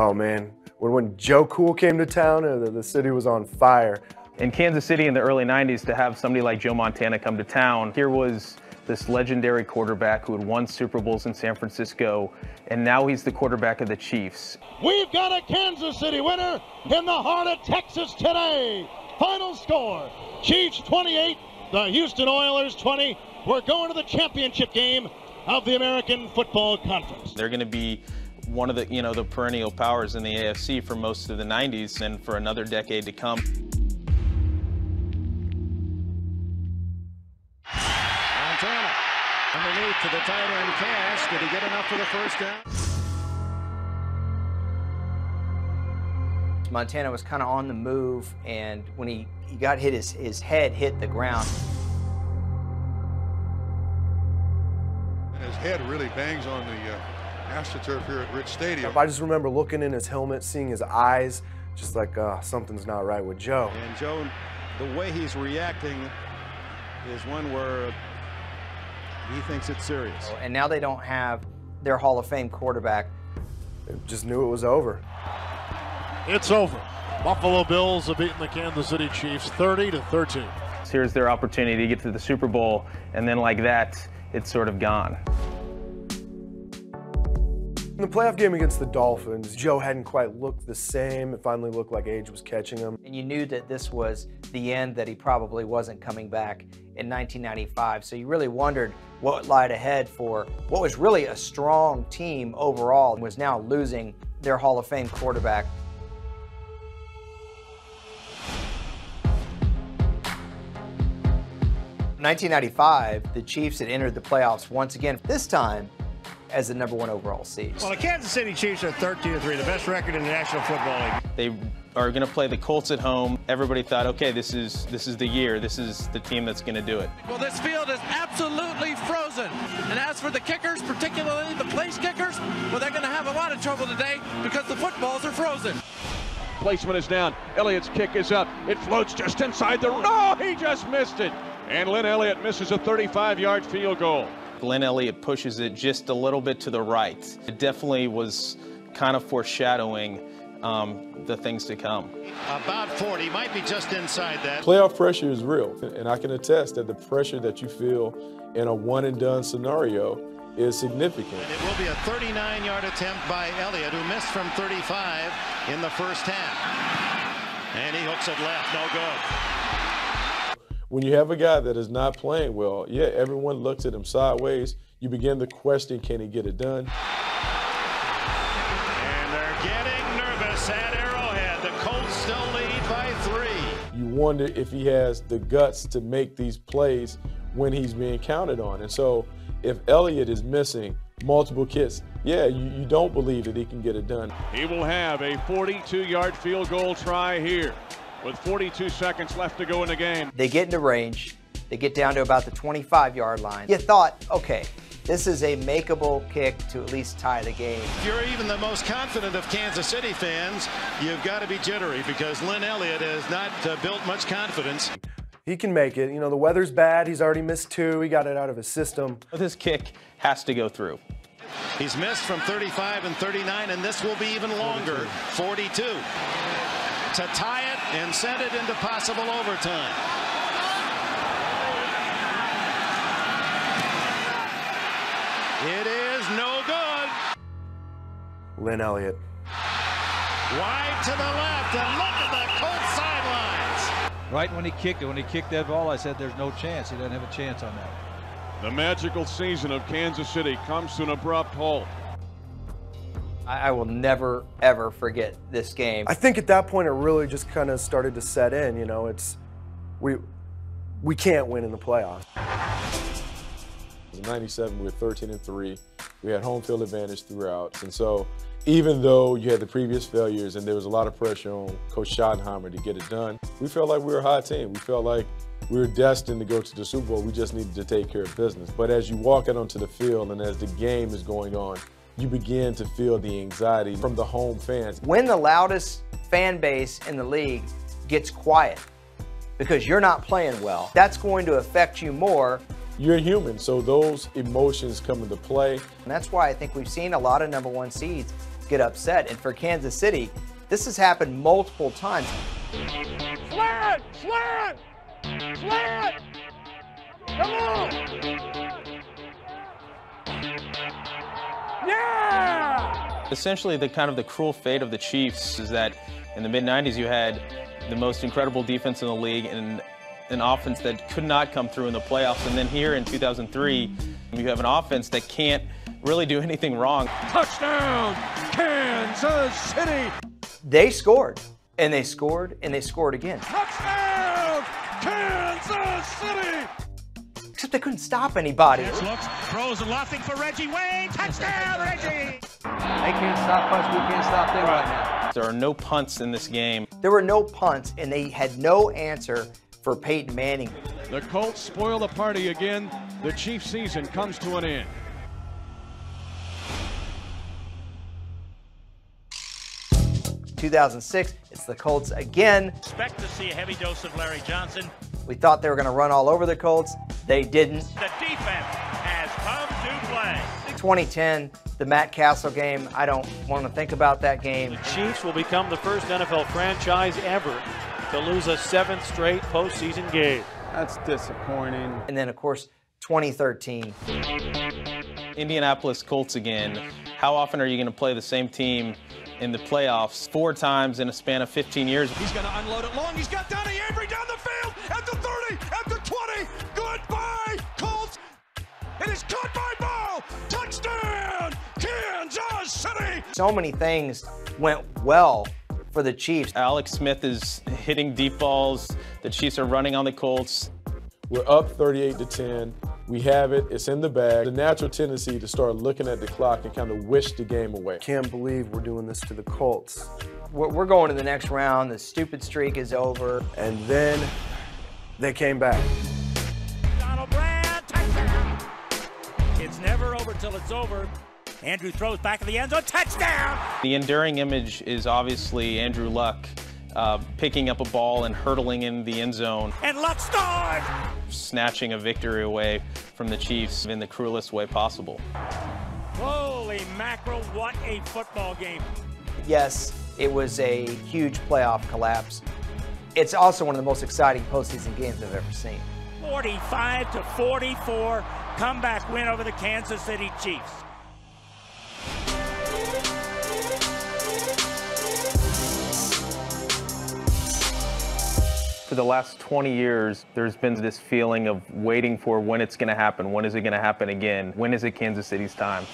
Oh man, when Joe Cool came to town, the city was on fire. In Kansas City in the early 90s, to have somebody like Joe Montana come to town, here was this legendary quarterback who had won Super Bowls in San Francisco, and now he's the quarterback of the Chiefs. We've got a Kansas City winner in the heart of Texas today. Final score, Chiefs 28, the Houston Oilers 20. We're going to the championship game of the American Football Conference. They're going to be one of the, the perennial powers in the AFC for most of the 90s and for another decade to come. Montana underneath to the tight end Cash. Did he get enough for the first down? Montana was kind of on the move, and when he got hit, his head hit the ground. And his head really bangs on the AstroTurf here at Rich Stadium. I just remember looking in his helmet, seeing his eyes, just like, something's not right with Joe. And Joe, the way he's reacting is one where he thinks it's serious. And now they don't have their Hall of Fame quarterback. They just knew it was over. It's over. Buffalo Bills have beaten the Kansas City Chiefs 30-13. Here's their opportunity to get to the Super Bowl, and then like that, it's sort of gone. In the playoff game against the Dolphins, Joe hadn't quite looked the same. It finally looked like age was catching him. And you knew that this was the end, that he probably wasn't coming back in 1995. So you really wondered what lied ahead for what was really a strong team overall and was now losing their Hall of Fame quarterback. In 1995, the Chiefs had entered the playoffs once again, this time as the #1 overall seed. Well, the Kansas City Chiefs are 13-3, the best record in the National Football League. They are going to play the Colts at home. Everybody thought, okay, this is the year. This is the team that's going to do it. Well, this field is absolutely frozen. And as for the kickers, particularly the place kickers, well, they're going to have a lot of trouble today because the footballs are frozen. Placement is down. Elliott's kick is up. It floats just inside the... No, he just missed it. And Lynn Elliott misses a 35-yard field goal. Lynn Elliott pushes it just a little bit to the right. It definitely was kind of foreshadowing the things to come. About 40, might be just inside that. Playoff pressure is real, and I can attest that the pressure that you feel in a one-and-done scenario is significant. And it will be a 39-yard attempt by Elliott, who missed from 35 in the first half. And he hooks it left, no good. When you have a guy that is not playing well, yeah, everyone looks at him sideways. You begin to question, can he get it done? And they're getting nervous at Arrowhead. The Colts still lead by 3. You wonder if he has the guts to make these plays when he's being counted on. And so if Elliott is missing multiple kicks, yeah, you don't believe that he can get it done. He will have a 42-yard field goal try here with 42 seconds left to go in the game. They get into range. They get down to about the 25-yard line. You thought, okay, this is a makeable kick to at least tie the game. If you're even the most confident of Kansas City fans, you've got to be jittery because Lynn Elliott has not built much confidence. He can make it. The weather's bad. He's already missed 2. He got it out of his system. This kick has to go through. He's missed from 35 and 39, and this will be even longer, 42. To tie it and send it into possible overtime. It is no good. Lynn Elliott. Wide to the left, and look at the Colts sidelines. Right when he kicked it, when he kicked that ball, I said there's no chance. He doesn't have a chance on that. The magical season of Kansas City comes to an abrupt halt. I will never, ever forget this game. I think at that point it really just kind of started to set in. It's we can't win in the playoffs. In 97, we were 13-3. We had home field advantage throughout. And so even though you had the previous failures and there was a lot of pressure on Coach Schottenheimer to get it done, we felt like we were a hot team. We felt like we were destined to go to the Super Bowl. We just needed to take care of business. But as you walk out onto the field and as the game is going on, you begin to feel the anxiety from the home fans. When the loudest fan base in the league gets quiet because you're not playing well, that's going to affect you more. You're human, so those emotions come into play. And that's why I think we've seen a lot of #1 seeds get upset. And for Kansas City, this has happened multiple times. Slant! Slant! Slant! Come on! Yeah! Essentially, the kind of the cruel fate of the Chiefs is that in the mid-90s you had the most incredible defense in the league and an offense that could not come through in the playoffs. And then here in 2003, you have an offense that can't really do anything wrong. Touchdown, Kansas City! They scored, and they scored, and they scored again. Touchdown, Kansas City! Except they couldn't stop anybody. Looks, throws and lofting for Reggie Wayne. Touchdown, Reggie! They can't stop us, we can't stop them right now. There are no punts in this game. There were no punts, and they had no answer for Peyton Manning. The Colts spoil the party again. The Chiefs season comes to an end. In 2006, it's the Colts again. Expect to see a heavy dose of Larry Johnson. We thought they were going to run all over the Colts. They didn't. The defense has come to play. 2010, the Matt Castle game. I don't want to think about that game. The Chiefs will become the first NFL franchise ever to lose a 7th straight postseason game. That's disappointing. And then, of course, 2013. Indianapolis Colts again. How often are you going to play the same team in the playoffs 4 times in a span of 15 years? He's going to unload it long. He's got Donnie Avery down the field at the 30, at the 20. Goodbye, Colts. It is caught by Ball. Touchdown, Kansas City. So many things went well for the Chiefs. Alex Smith is hitting deep balls. The Chiefs are running on the Colts. We're up 38-10. We have it. It's in the bag. The natural tendency to start looking at the clock and kind of wish the game away. Can't believe we're doing this to the Colts. We're going to the next round. The stupid streak is over. And then they came back. Donald Brown, touchdown. It's never over till it's over. Andrew throws back of the end zone, touchdown. The enduring image is obviously Andrew Luck picking up a ball and hurtling in the end zone. And Luck scored! Snatching a victory away from the Chiefs in the cruelest way possible. Holy mackerel, what a football game. Yes, it was a huge playoff collapse. It's also one of the most exciting postseason games I've ever seen. 45-44, comeback win over the Kansas City Chiefs. For the last 20 years, there's been this feeling of waiting for when it's going to happen. When is it going to happen again? When is it Kansas City's time?